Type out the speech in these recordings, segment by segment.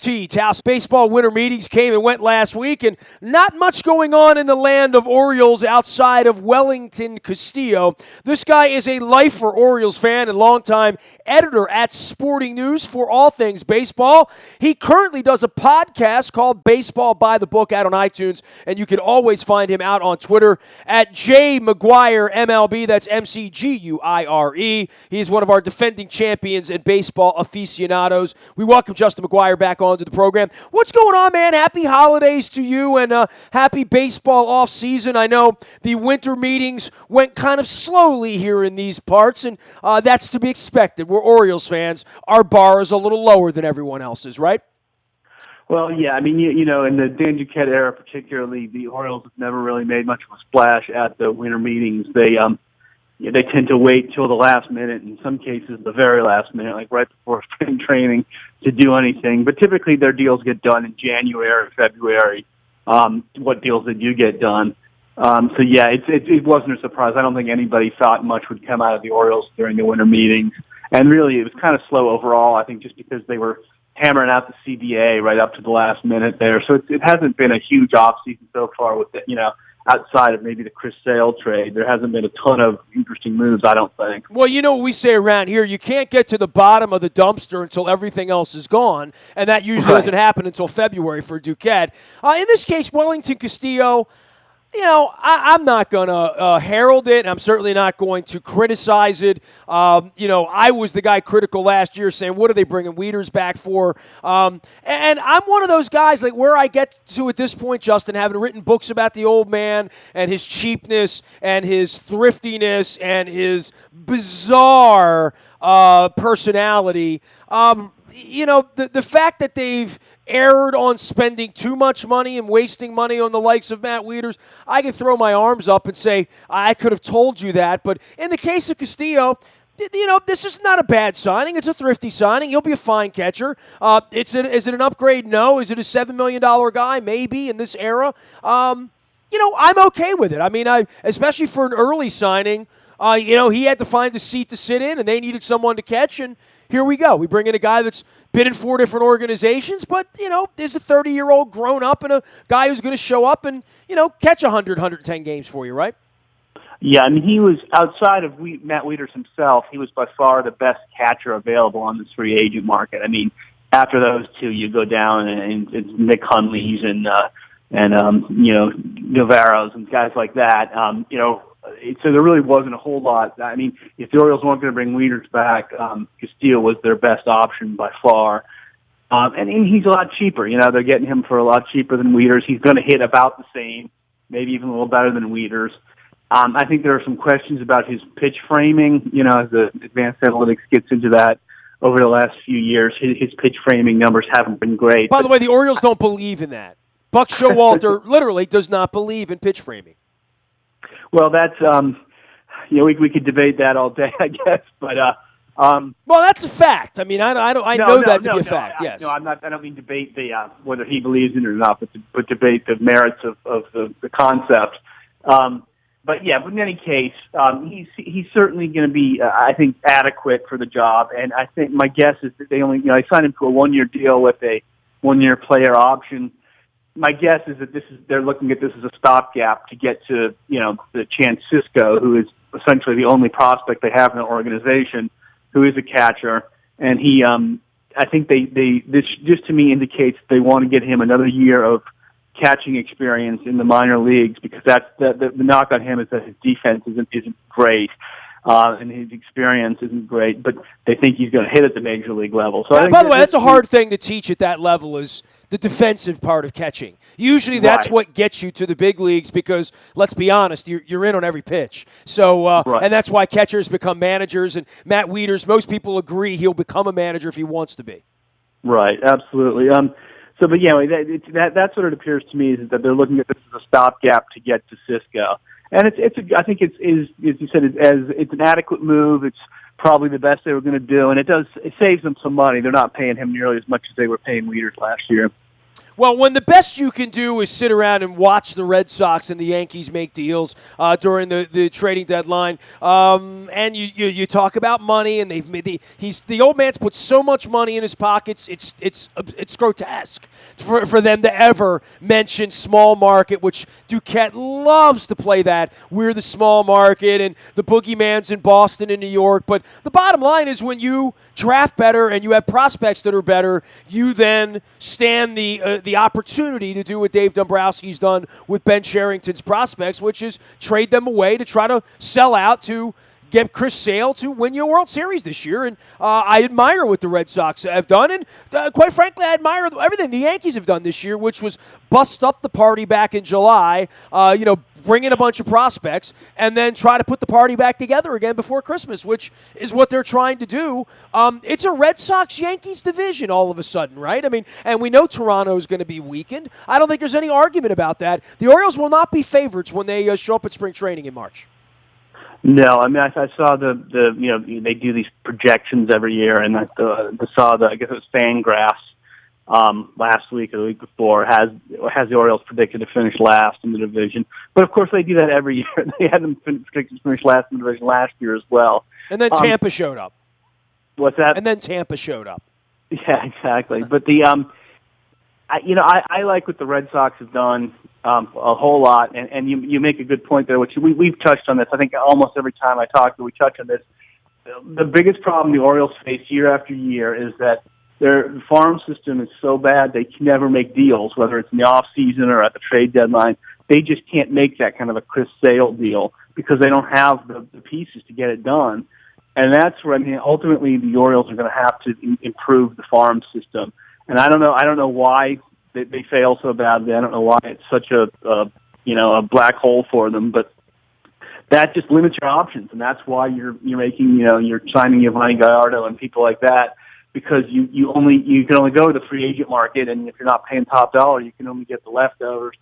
WNST. Taos baseball winter meetings came and went last week, and not much going on in the land of Orioles outside of Wellington Castillo. This guy is a lifer Orioles fan and longtime editor at Sporting News for all things baseball. He currently does a podcast called Baseball by the Book out on iTunes, and you can always find him out on Twitter at JMcGuireMLB. That's MCGUIRE. He's one of our defending champions and baseball aficionados. We welcome Justin McGuire back onto the program. What's going on, man? Happy holidays to you and happy baseball off season. I know the winter meetings went kind of slowly here in these parts, and that's to be expected. We're Orioles fans. Our bar is a little lower than everyone else's, right? Well, yeah. I mean, you know, in the Dan Duquette era, particularly, the Orioles have never really made much of a splash at the winter meetings. They tend to wait till the last minute, in some cases the very last minute, like right before spring training, to do anything. But typically their deals get done in January, February. What deals did you get done? So yeah, it wasn't a surprise. I don't think anybody thought much would come out of the Orioles during the winter meetings. And really it was kind of slow overall, I think, just because they were hammering out the CBA right up to the last minute there. So it hasn't been a huge offseason so far with it, you know. Outside of maybe the Chris Sale trade, there hasn't been a ton of interesting moves, I don't think. Well, you know what we say around here, you can't get to the bottom of the dumpster until everything else is gone, and that usually doesn't happen until February for Duquette. In this case, Wellington Castillo, you know, I'm not going to herald it, and I'm certainly not going to criticize it. You know, I was the guy critical last year saying, what are they bringing Wieters back for? And I'm one of those guys, like where I get to at this point, Justin, having written books about the old man and his cheapness and his thriftiness and his bizarre personality. You know, the fact that they've erred on spending too much money and wasting money on the likes of Matt Wieters, I can throw my arms up and say, I could have told you that. But in the case of Castillo, you know, this is not a bad signing. It's a thrifty signing. He'll be a fine catcher. Is it an upgrade? No. Is it a $7 million guy? Maybe in this era. You know, I'm okay with it. I mean, especially for an early signing, you know, he had to find a seat to sit in, and they needed someone to catch, and here we go. We bring in a guy that's been in 4 different organizations, but, you know, is a 30-year-old grown up and a guy who's going to show up and, you know, catch 100, 110 games for you, right? Yeah, I mean, he was, outside of Matt Wieters himself, he was by far the best catcher available on this free agent market. I mean, after those two, you go down and it's Nick Hundley's and you know, Navarro's and guys like that. You know, so there really wasn't a whole lot. I mean, if the Orioles weren't going to bring Wieters back, Castillo was their best option by far. And he's a lot cheaper. You know, they're getting him for a lot cheaper than Wieters. He's going to hit about the same, maybe even a little better than Wieters. I think there are some questions about his pitch framing, you know, as the advanced analytics gets into that over the last few years. His pitch framing numbers haven't been great. By the way, the Orioles don't believe in that. Buck Showalter literally does not believe in pitch framing. Well, that's you know, we could debate that all day, I guess, but well, that's a fact. I mean, I know that to be a fact. Yes. No, I'm not. I don't mean debate the whether he believes in it or not, but debate the merits of the concept. But yeah, but in any case, he's certainly going to be, I think, adequate for the job. And I think my guess is that they only, you know, I signed him to a 1-year deal with a 1-year player option. My guess is that they're looking at this as a stopgap to get to, you know, the Chance Sisco, who is essentially the only prospect they have in the organization, who is a catcher. And he, I think this just to me indicates they want to get him another year of catching experience in the minor leagues, because that's the knock on him is that his defense isn't great. And his experience isn't great, but they think he's going to hit at the major league level. So, by the way, that's a hard thing to teach at that level, is the defensive part of catching. Usually that's what gets you to the big leagues, because, let's be honest, you're in on every pitch. So, and that's why catchers become managers. And Matt Wieters, most people agree he'll become a manager if he wants to be. Right, absolutely. But yeah, that's what it appears to me, is that they're looking at this as a stopgap to get to Sisco. And I think it's as you said, it's an adequate move. It's probably the best they were going to do, and it saves them some money. They're not paying him nearly as much as they were paying Wieters last year. Well, when the best you can do is sit around and watch the Red Sox and the Yankees make deals during the trading deadline, and you talk about money, and they've made the old man's put so much money in his pockets, it's grotesque for them to ever mention small market, which Duquette loves to play that. We're the small market, and the boogeyman's in Boston and New York. But the bottom line is when you draft better and you have prospects that are better, you then stand the opportunity to do what Dave Dombrowski's done with Ben Cherington's prospects, which is trade them away to try to sell out to get Chris Sale to win you a World Series this year. And I admire what the Red Sox have done. And quite frankly, I admire everything the Yankees have done this year, which was bust up the party back in July, bring in a bunch of prospects, and then try to put the party back together again before Christmas, which is what they're trying to do. It's a Red Sox-Yankees division all of a sudden, right? I mean, and we know Toronto is going to be weakened. I don't think there's any argument about that. The Orioles will not be favorites when they show up at spring training in March. No, I mean I saw the they do these projections every year, and I saw I guess it was Fangraphs last week or the week before has the Orioles predicted to finish last in the division. But of course they do that every year. They had them predicted to finish last in the division last year as well. And then Tampa showed up. What's that? And then Tampa showed up. Yeah, exactly. But the I like what the Red Sox have done a whole lot, and you make a good point there, which we've touched on this. I think almost every time I talk to, we touch on this. The biggest problem the Orioles face year after year is that their farm system is so bad they can never make deals, whether it's in the off season or at the trade deadline. They just can't make that kind of a Chris Sale deal because they don't have the pieces to get it done. And that's where ultimately the Orioles are going to have to improve the farm system. And I don't know why they fail so badly. I don't know why it's such a black hole for them, but that just limits your options, and that's why you're making you're signing Giovanni Gallardo and people like that, because you can only go to the free agent market, and if you're not paying top dollar, you can only get the leftovers.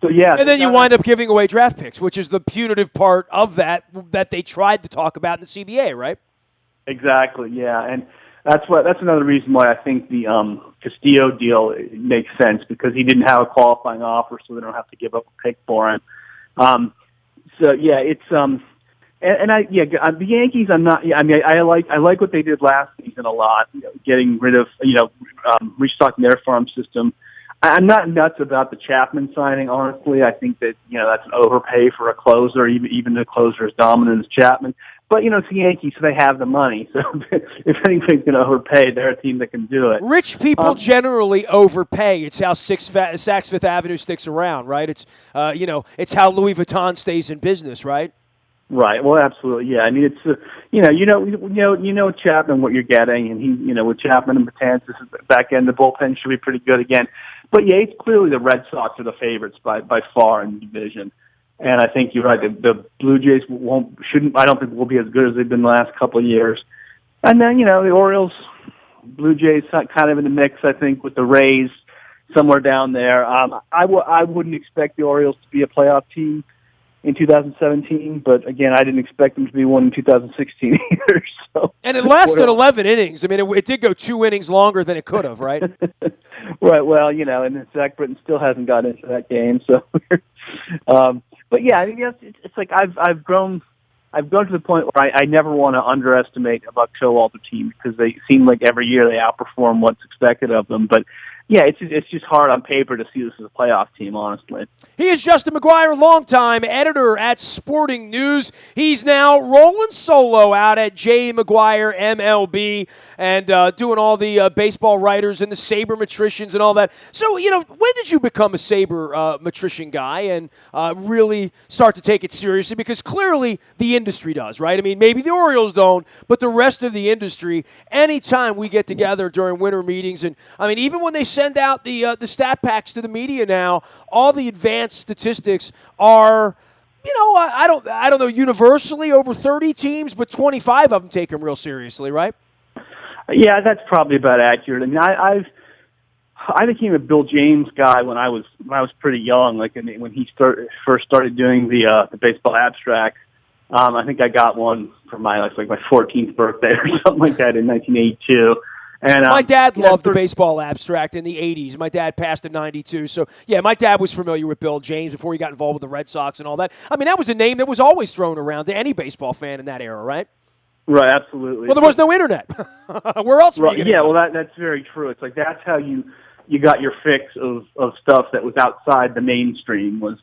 So yeah, and then you wind up giving away draft picks, which is the punitive part of that they tried to talk about in the CBA, right? Exactly. Yeah, and that's another reason why I think the Castillo deal makes sense, because he didn't have a qualifying offer, so they don't have to give up a pick for him. So yeah, it's the Yankees. I'm not. I mean, I like what they did last season a lot, getting rid of restocking their farm system. I'm not nuts about the Chapman signing, honestly. I think that that's an overpay for a closer, even a closer as dominant as Chapman. But, it's the Yankees, so they have the money. So if anybody's going to overpay, they're a team that can do it. Rich people generally overpay. It's how Saks Fifth Avenue sticks around, right? It's, it's how Louis Vuitton stays in business, right? Right. Well, absolutely. Yeah. I mean, it's, you know Chapman, what you're getting. And he, with Chapman and Betances back end, the bullpen should be pretty good again. But, yeah, it's clearly the Red Sox are the favorites by far in the division. And I think you're right. The Blue Jays I don't think will be as good as they've been the last couple of years. And then, the Orioles, Blue Jays kind of in the mix, I think, with the Rays somewhere down there. I wouldn't expect the Orioles to be a playoff team in 2017, but again, I didn't expect them to be one in 2016 either. So, and it lasted 11 innings. I mean, it did go 2 innings longer than it could have, right? Right. Well, and Zach Britton still hasn't got into that game, so. But yeah, I mean, it's like I've grown to the point where I never want to underestimate a Buck Showalter team, because they seem like every year they outperform what's expected of them. But yeah, it's just hard on paper to see this as a playoff team, honestly. He is Justin McGuire, longtime editor at Sporting News. He's now rolling solo out at J. McGuire MLB and doing all the baseball writers and the sabermetricians and all that. So, when did you become a sabermetrician guy and really start to take it seriously? Because clearly the industry does, right? I mean, maybe the Orioles don't, but the rest of the industry, anytime we get together during winter meetings, and I mean, even when they send out the stat packs to the media now, all the advanced statistics are, I don't know, universally over 30 teams, but 25 of them take them real seriously, right? Yeah, that's probably about accurate. I mean, I became a Bill James guy when I was pretty young, like when he first started doing the baseball abstract. I think I got one for my 14th birthday or something like that in 1982. And My dad yeah, loved the baseball abstract in the 80s. My dad passed in 92. So, yeah, my dad was familiar with Bill James before he got involved with the Red Sox and all that. I mean, that was a name that was always thrown around to any baseball fan in that era, right? right, absolutely. Well, there was no internet. Where else were you Right, going to yeah, go? well, that's very true. It's like that's how you got your fix of stuff that was outside the mainstream was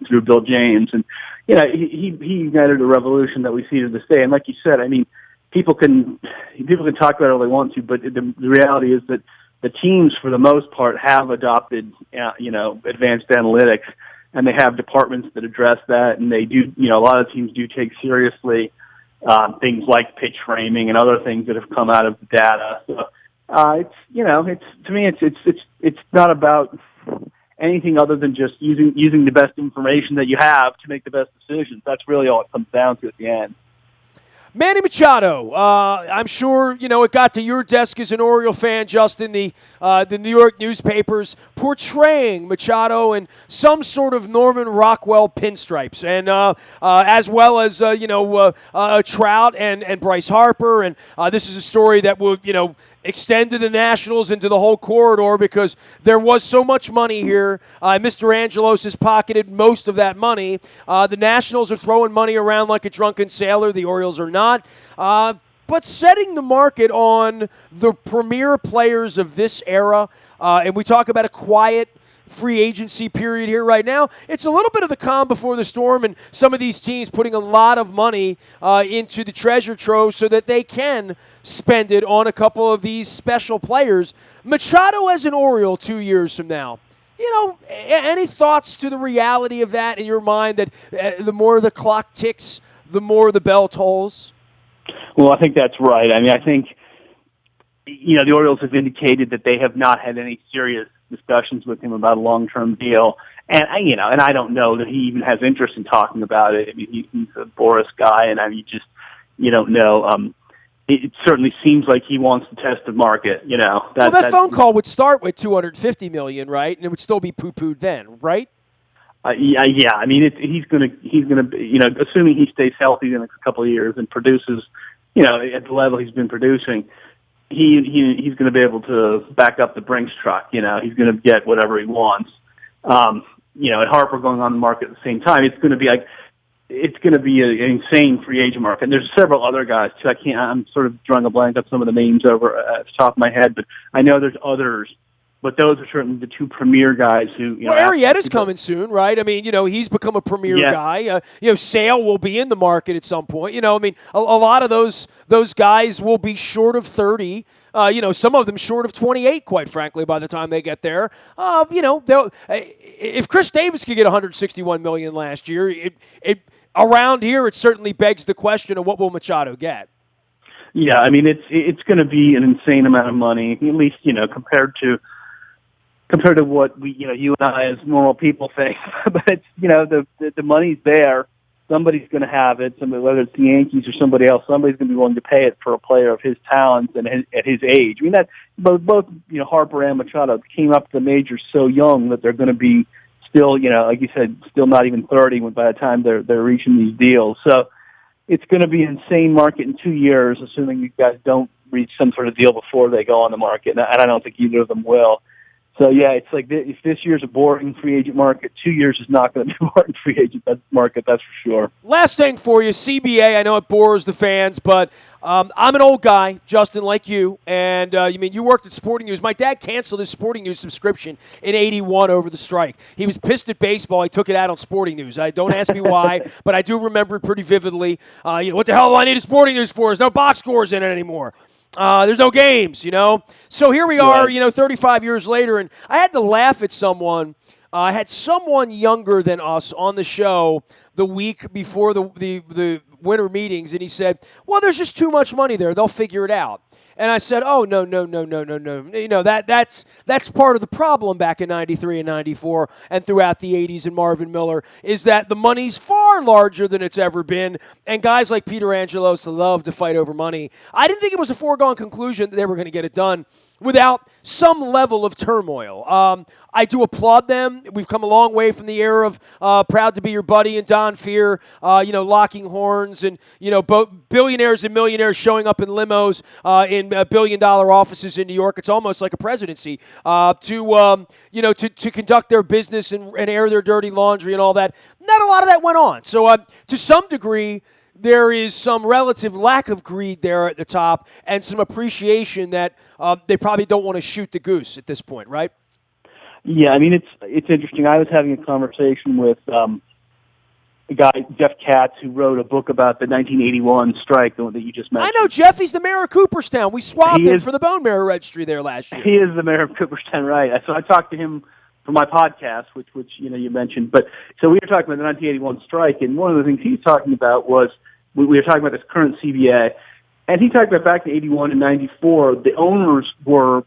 through Bill James, and he ignited a revolution that we see to this day. And like you said, I mean, people can talk about it all they want to, but the reality is that the teams, for the most part, have adopted advanced analytics, and they have departments that address that, and they do. A lot of teams do take seriously things like pitch framing and other things that have come out of the data. So, it's to me, it's not about anything other than just using the best information that you have to make the best decisions. That's really all it comes down to at the end. Manny Machado, I'm sure it got to your desk as an Oriole fan, Justin. The New York newspapers portraying Machado in some sort of Norman Rockwell pinstripes, and as well as Trout and Bryce Harper. And this is a story that will extend to the Nationals into the whole corridor because there was so much money here. Mr. Angelos has pocketed most of that money. The Nationals are throwing money around like a drunken sailor. The Orioles are not. But setting the market on the premier players of this era, and we talk about a quiet free agency period here right now. It's a little bit of the calm before the storm, and some of these teams putting a lot of money into the treasure trove so that they can spend it on a couple of these special players. Machado as an Oriole 2 years from now. Any thoughts to the reality of that in your mind, that the more the clock ticks, the more the bell tolls? Well, I think that's right. I mean, I think, the Orioles have indicated that they have not had any serious discussions with him about a long-term deal. And I don't know that he even has interest in talking about it. I mean, he's a Boris guy, and you don't know. It certainly seems like he wants to test the market. That phone call would start with $250 million, right? And it would still be poo-pooed then, right? Yeah. I mean, he's gonna, assuming he stays healthy in the next couple of years and produces, at the level he's been producing, he's going to be able to back up the Brinks truck. He's going to get whatever he wants. And Harper going on the market at the same time, it's going to be an insane free agent market. And there's several other guys too. I'm sort of drawing a blank on some of the names over at the top of my head, but I know there's others. But those are certainly the two premier guys who, Well, Arrieta's coming soon, right? I mean, he's become a premier guy. Sale will be in the market at some point. A lot of those guys will be short of 30. Some of them short of 28, quite frankly, by the time they get there. If Chris Davis could get $161 million last year, around here it certainly begs the question of what will Machado get. Yeah, I mean, it's going to be an insane amount of money, at least, compared to what we, you and I as normal people think. But it's, the money's there. Somebody's going to have it. Whether it's the Yankees or somebody else, somebody's going to be willing to pay it for a player of his talents and at his age. I mean, that both Harper and Machado came up to the majors so young that they're going to be still, like you said, still not even 30 by the time they're reaching these deals. So it's going to be an insane market in 2 years, assuming you guys don't reach some sort of deal before they go on the market, and I don't think either of them will. So, yeah, it's like if this year's a boring free agent market, 2 years is not going to be a boring free agent market, that's for sure. Last thing for you, CBA, I know it bores the fans, but I'm an old guy, Justin, like you, and you worked at Sporting News. My dad canceled his Sporting News subscription in '81 over the strike. He was pissed at baseball. He took it out on Sporting News. Don't ask me why, but I do remember it pretty vividly. What the hell do I need a Sporting News for? There's no box scores in it anymore. There's no games, So here we are, 35 years later, and I had to laugh at someone. I had someone younger than us on the show the week before the winter meetings, and he said, well, there's just too much money there. They'll figure it out. And I said, oh, no. That's part of the problem back in 93 and 94 and throughout the 80s and Marvin Miller is that the money's far larger than it's ever been, and guys like Peter Angelos love to fight over money. I didn't think it was a foregone conclusion that they were going to get it done. without some level of turmoil. I do applaud them. We've come a long way from the era of proud to be your buddy and Don Fear, locking horns and, billionaires and millionaires showing up in limos in billion-dollar offices in New York. It's almost like a presidency to conduct their business and air their dirty laundry and all that. Not a lot of that went on. So to some degree, there is some relative lack of greed there at the top and some appreciation that they probably don't want to shoot the goose at this point, right? Yeah, I mean, it's interesting. I was having a conversation with a guy, Jeff Katz, who wrote a book about the 1981 strike, the one that you just mentioned. I know Jeff. He's the mayor of Cooperstown. We swapped him for the bone marrow registry there last year. He is the mayor of Cooperstown, right? So I talked to him for my podcast, which you mentioned. But so we were talking about the 1981 strike, and one of the things he was talking about was we were talking about this current CBA, and he talked about back in 81 and 94, the owners were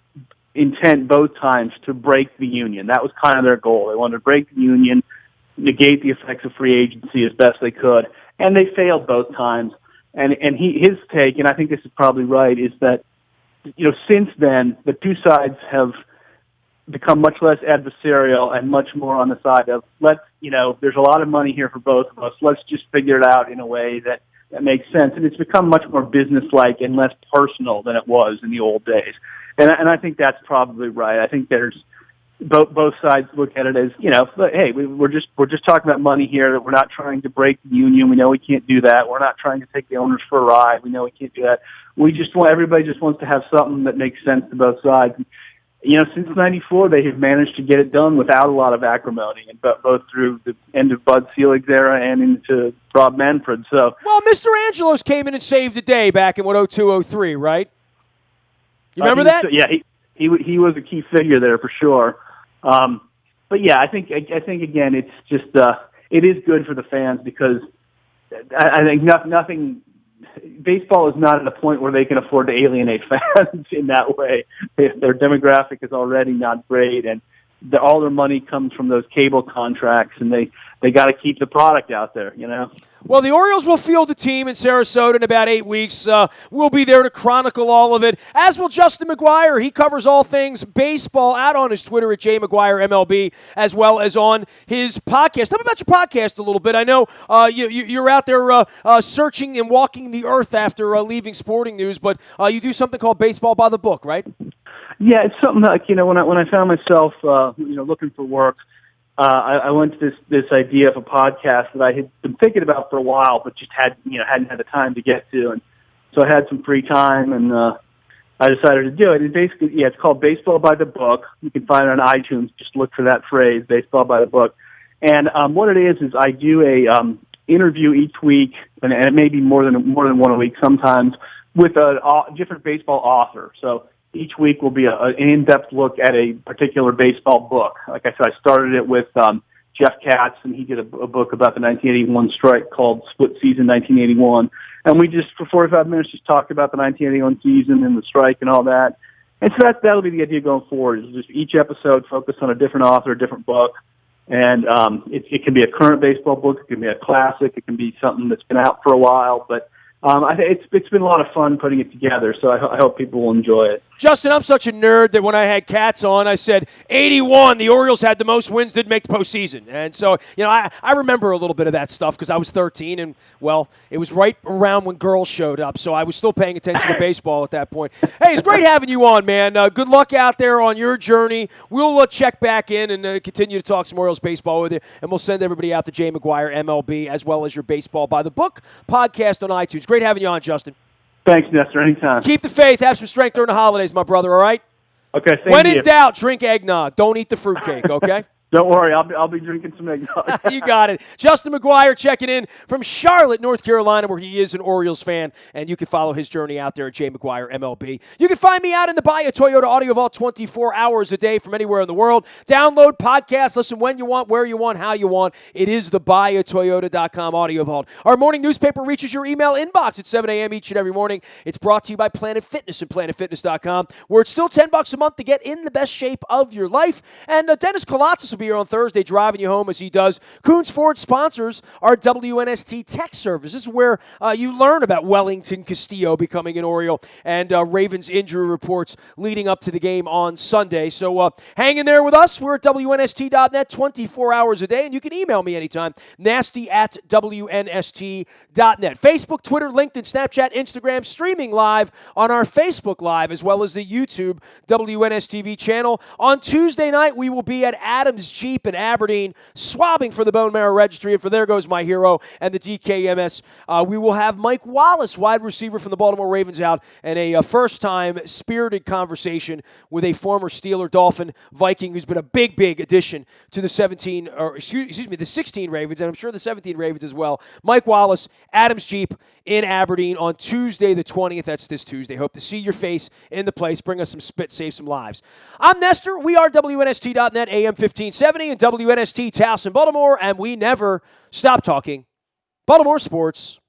intent both times to break the union. That was kind of their goal. They wanted to break the union, negate the effects of free agency as best they could, and they failed both times. And his take, and I think this is probably right, is that since then the two sides have become much less adversarial and much more on the side of there's a lot of money here for both of us. Let's just figure it out in a way that makes sense. And it's become much more businesslike and less personal than it was in the old days. And I think that's probably right. I think there's both sides look at it as, hey, we're just talking about money here, that we're not trying to break the union. We know we can't do that. We're not trying to take the owners for a ride. We know we can't do that. Everybody just wants to have something that makes sense to both sides. Since '94, they have managed to get it done without a lot of acrimony, and both through the end of Bud Selig's era and into Rob Manfred. So, well, Mr. Angelos came in and saved the day back in 02-03, right? You remember that? Yeah, he was a key figure there for sure. But yeah, I think again, it's just it is good for the fans because I think nothing. Baseball is not at a point where they can afford to alienate fans in that way. Their demographic is already not great, and all their money comes from those cable contracts, and they got to keep the product out there, Well, the Orioles will field the team in Sarasota in about 8 weeks. We'll be there to chronicle all of it, as will Justin McGuire. He covers all things baseball out on his Twitter at JMcGuireMLB, as well as on his podcast. Tell me about your podcast a little bit. I know you're out there searching and walking the earth after leaving Sporting News, but you do something called Baseball by the Book, right? Yeah, it's something like, when I found myself, looking for work, I went to this idea of a podcast that I had been thinking about for a while, but just hadn't had the time to get to. And so I had some free time, and I decided to do it. And basically, it's called Baseball by the Book. You can find it on iTunes. Just look for that phrase, Baseball by the Book. And what it is I do a interview each week, and it may be more than one a week sometimes, with a different baseball author. So each week will be an in-depth look at a particular baseball book. Like I said, I started it with Jeff Katz, and he did a book about the 1981 strike called Split Season 1981. And we just, for 45 minutes, just talked about the 1981 season and the strike and all that. And so that'll be the idea going forward, is just each episode focus on a different author, a different book. And it can be a current baseball book, it can be a classic, it can be something that's been out for a while, but I think it's been a lot of fun putting it together, so I hope people will enjoy it. Justin, I'm such a nerd that when I had Katz on, I said, 81, the Orioles had the most wins, didn't make the postseason. And so, I remember a little bit of that stuff because I was 13, and, well, it was right around when girls showed up, so I was still paying attention to baseball at that point. Hey, it's great having you on, man. Good luck out there on your journey. We'll check back in and continue to talk some Orioles baseball with you, and we'll send everybody out to Jay McGuire MLB, as well as your Baseball by the Book podcast on iTunes. Great having you on, Justin. Thanks, Nestor. Anytime. Keep the faith. Have some strength during the holidays, my brother, all right? Okay, when in doubt, drink eggnog. Don't eat the fruitcake, okay? Don't worry. I'll be drinking some eggnog. You got it. Justin McGuire checking in from Charlotte, North Carolina, where he is an Orioles fan, and you can follow his journey out there at Jay McGuire MLB. You can find me out in the Buy a Toyota Audio Vault 24 hours a day from anywhere in the world. Download podcasts, listen when you want, where you want, how you want. It is the buyatoyota.com Audio Vault. Our morning newspaper reaches your email inbox at 7 a.m. each and every morning. It's brought to you by Planet Fitness and PlanetFitness.com, where it's still $10 a month to get in the best shape of your life. And Dennis Kolatzis will be be here on Thursday driving you home as he does. Coons Ford sponsors our WNST Tech Service. This is where you learn about Wellington Castillo becoming an Oriole and Ravens injury reports leading up to the game on Sunday. So hang in there with us. We're at WNST.net 24 hours a day, and you can email me anytime, nasty@WNST.net. Facebook, Twitter, LinkedIn, Snapchat, Instagram, streaming live on our Facebook Live as well as the YouTube WNSTV channel. On Tuesday night, we will be at Adams Jeep in Aberdeen, swabbing for the Bone Marrow Registry, and for There Goes My Hero and the DKMS. We will have Mike Wallace, wide receiver from the Baltimore Ravens, out, and a first-time spirited conversation with a former Steeler, Dolphin, Viking who's been a big, big addition to the 16 Ravens, and I'm sure the 17 Ravens as well. Mike Wallace, Adams Jeep in Aberdeen on Tuesday the 20th. That's this Tuesday. Hope to see your face in the place. Bring us some spit, save some lives. I'm Nestor. We are WNST.net, AM 1570, and WNST Taos in Baltimore, and we never stop talking Baltimore sports.